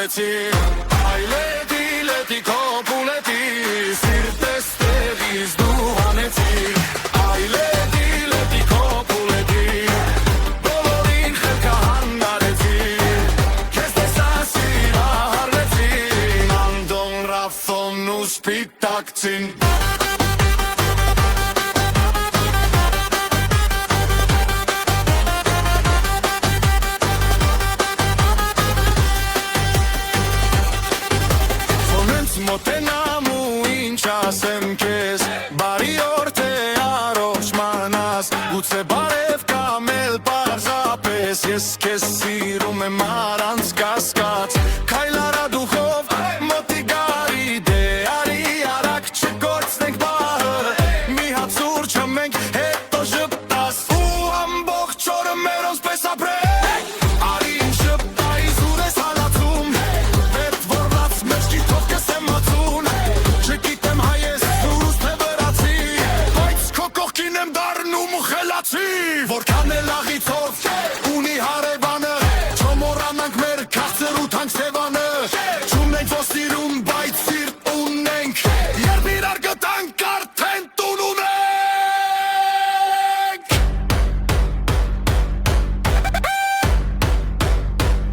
արվեցի Այլետի լետի կոպուլետի Սիրտես տեղից դու հանեցի Այլետի լետի կոպուլետի Բոլորին խելքը հանարեցի Քեզ տեսա սիրահարվեցի Անդոն Ռաֆոն ու սպիտակցին Մոտենամ ու ինչ ասեմ քեզ Բարի օր թե առողջ մանաս Գուցե բարև կամ էլ պարզապես Ես քեզ սիրում եմ առանց կասկած Քայլ արա դուխով մոտի գարի Դե արի արագ չկորցնենք պահը Մի հատ սուրճ հմենք հետո ժպտաս Ու ամբողջ օրը մերոնց պես ապրենք Արի ինչ ժպտայիս ուր ես հալացում Պետ որված մեջքի թող կսեմ Չգիտեմ հայես ուրուս թե վրացի Բայց քո կողքին եմ դառնում ու խելացի Որքան էլ աղիցով ունի հարևանը Չմոռանանք մեր քաղցր ու թանկ սևանը Չունենք ո սիրում բայց սիրտ ունենք Երբ իրար գտանք արդեն տուն ունենք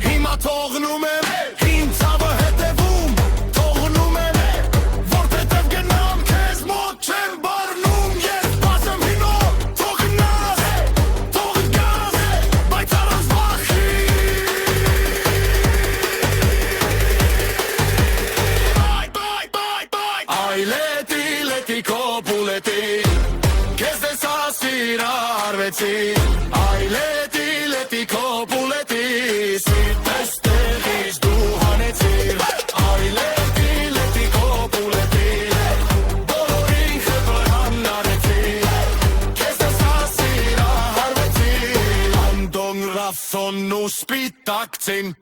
Հիմա թողնում եմ հին ցավը հետևում Թողնում եմ Այլետի լետի կոպուլետի Քեզ տեսա սիրահարվեցի Այլետի լետի կոպուլետի Սիրտես տեղից դու հանեցի Այլետի լետի կոպուլետի Բոլորին խելքը հանարեցի Քեզ տեսա սիրահարվեցի Անդոն Ռաֆոն ու սպիտակցին